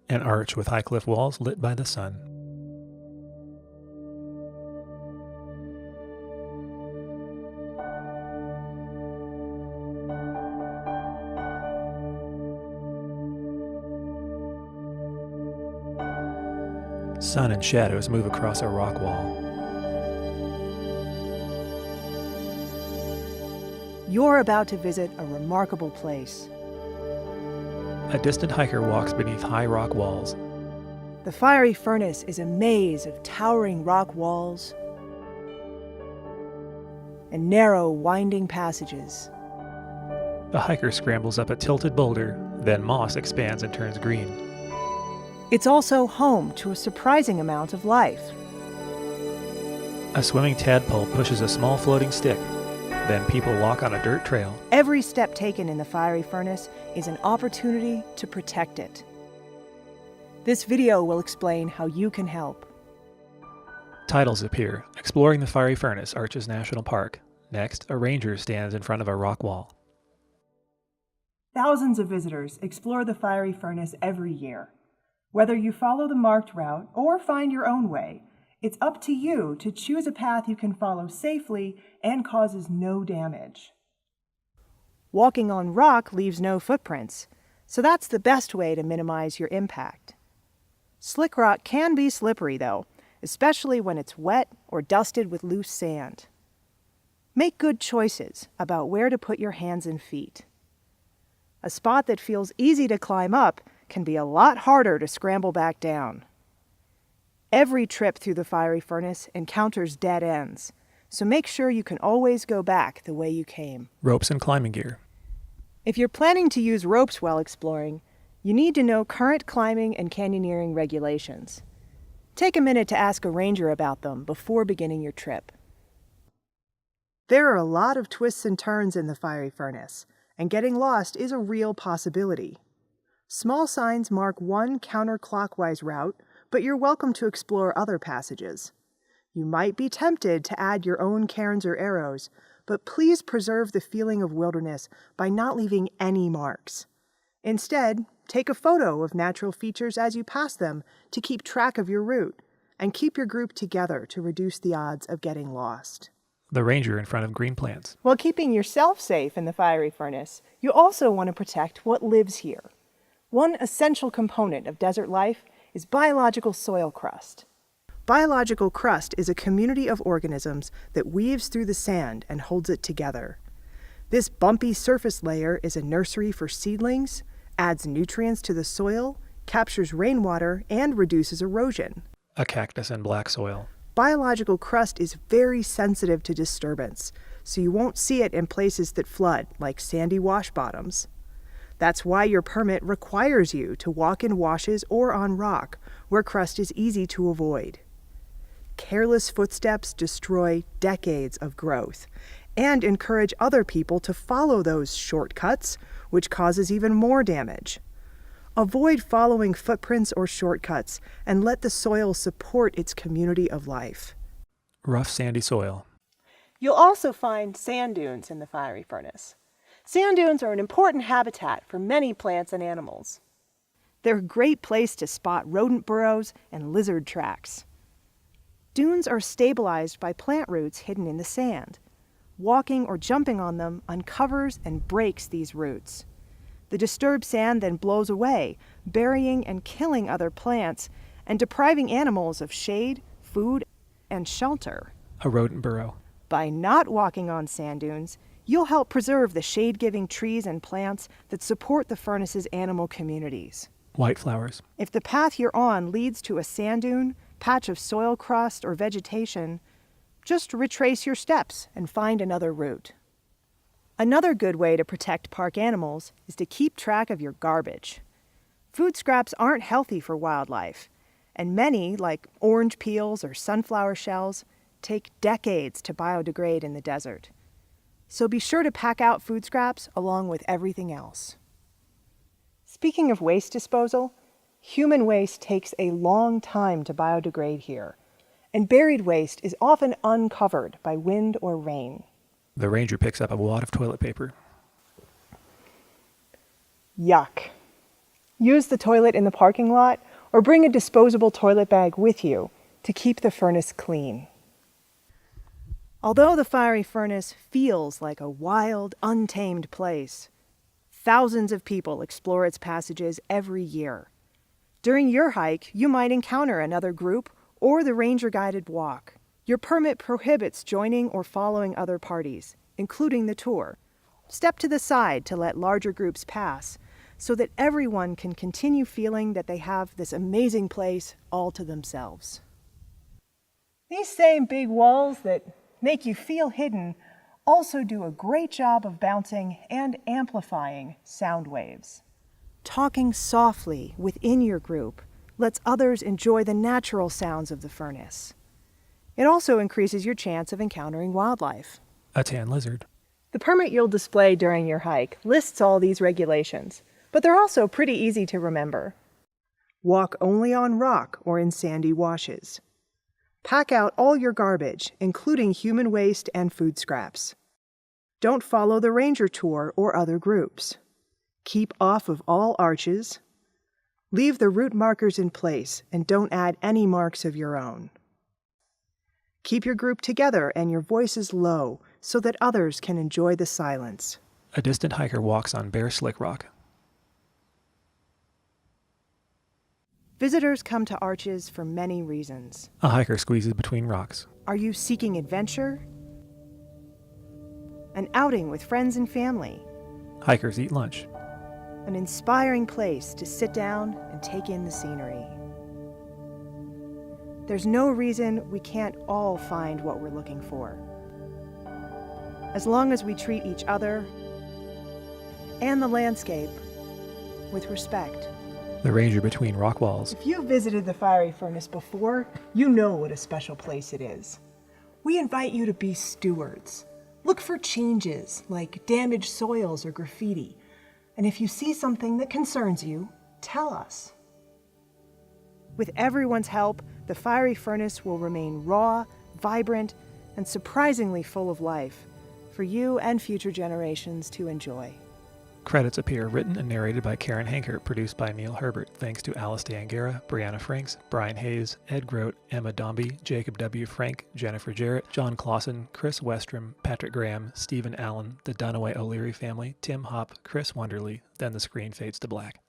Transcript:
An arch with high cliff walls lit by the sun. Sun and shadows move across a rock wall. You're about to visit a remarkable place. A distant hiker walks beneath high rock walls. The fiery furnace is a maze of towering rock walls and narrow, winding passages. The hiker scrambles up a tilted boulder, then moss expands and turns green. It's also home to a surprising amount of life. A swimming tadpole pushes a small floating stick. Then people walk on a dirt trail. Every step taken in the fiery furnace is an opportunity to protect it. This video will explain how you can help. Titles appear. Exploring the fiery furnace, Arches National Park. Next, a ranger stands in front of a rock wall. Thousands of visitors explore the fiery furnace every year. Whether you follow the marked route or find your own way, it's up to you to choose a path you can follow safely and causes no damage. Walking on rock leaves no footprints, so that's the best way to minimize your impact. Slick rock can be slippery, though, especially when it's wet or dusted with loose sand. Make good choices about where to put your hands and feet. A spot that feels easy to climb up can be a lot harder to scramble back down. Every trip through the fiery furnace encounters dead ends, so make sure you can always go back the way you came. Ropes and climbing gear. If you're planning to use ropes while exploring, you need to know current climbing and canyoneering regulations. Take a minute to ask a ranger about them before beginning your trip. There are a lot of twists and turns in the fiery furnace, and getting lost is a real possibility. Small signs mark one counterclockwise route, but you're welcome to explore other passages. You might be tempted to add your own cairns or arrows, but please preserve the feeling of wilderness by not leaving any marks. Instead, take a photo of natural features as you pass them to keep track of your route, and keep your group together to reduce the odds of getting lost. The ranger in front of green plants. While keeping yourself safe in the fiery furnace, you also want to protect what lives here. One essential component of desert life is biological soil crust. Biological crust is a community of organisms that weaves through the sand and holds it together. This bumpy surface layer is a nursery for seedlings, adds nutrients to the soil, captures rainwater, and reduces erosion. A cactus in black soil. Biological crust is very sensitive to disturbance, so you won't see it in places that flood, like sandy wash bottoms. That's why your permit requires you to walk in washes or on rock, where crust is easy to avoid. Careless footsteps destroy decades of growth and encourage other people to follow those shortcuts, which causes even more damage. Avoid following footprints or shortcuts and let the soil support its community of life. Rough sandy soil. You'll also find sand dunes in the fiery furnace. Sand dunes are an important habitat for many plants and animals. They're a great place to spot rodent burrows and lizard tracks. Dunes are stabilized by plant roots hidden in the sand. Walking or jumping on them uncovers and breaks these roots. The disturbed sand then blows away, burying and killing other plants and depriving animals of shade, food, and shelter. A rodent burrow. By not walking on sand dunes, you'll help preserve the shade-giving trees and plants that support the furnace's animal communities. White flowers. If the path you're on leads to a sand dune, patch of soil crust, or vegetation, just retrace your steps and find another route. Another good way to protect park animals is to keep track of your garbage. Food scraps aren't healthy for wildlife, and many, like orange peels or sunflower shells, take decades to biodegrade in the desert. So be sure to pack out food scraps along with everything else. Speaking of waste disposal, human waste takes a long time to biodegrade here, and buried waste is often uncovered by wind or rain. The ranger picks up a wad of toilet paper. Yuck. Use the toilet in the parking lot or bring a disposable toilet bag with you to keep the furnace clean. Although the fiery furnace feels like a wild, untamed place, thousands of people explore its passages every year. During your hike, you might encounter another group or the ranger-guided walk. Your permit prohibits joining or following other parties, including the tour. Step to the side to let larger groups pass, so that everyone can continue feeling that they have this amazing place all to themselves. These same big walls that make you feel hidden also do a great job of bouncing and amplifying sound waves. Talking softly within your group lets others enjoy the natural sounds of the furnace. It also increases your chance of encountering wildlife. A tan lizard. The permit you'll display during your hike lists all these regulations, but they're also pretty easy to remember. Walk only on rock or in sandy washes. Pack out all your garbage, including human waste and food scraps. Don't follow the ranger tour or other groups. Keep off of all arches. Leave the route markers in place and don't add any marks of your own. Keep your group together and your voices low so that others can enjoy the silence. A distant hiker walks on bare slick rock. Visitors come to Arches for many reasons. A hiker squeezes between rocks. Are you seeking adventure? An outing with friends and family? Hikers eat lunch. An inspiring place to sit down and take in the scenery. There's no reason we can't all find what we're looking for. As long as we treat each other and the landscape with respect. The ranger between rock walls. If you've visited the fiery furnace before, you know what a special place it is. We invite you to be stewards. Look for changes like damaged soils or graffiti. And if you see something that concerns you, tell us. With everyone's help, the fiery furnace will remain raw, vibrant, and surprisingly full of life for you and future generations to enjoy. Credits appear written and narrated by Karen Hankert, produced by Neil Herbert. Thanks to Alice D'Angara, Brianna Franks, Brian Hayes, Ed Grote, Emma Dombey, Jacob W. Frank, Jennifer Jarrett, John Clausen, Chris Westrom, Patrick Graham, Stephen Allen, the Dunaway O'Leary family, Tim Hopp, Chris Wonderly. Then the screen fades to black.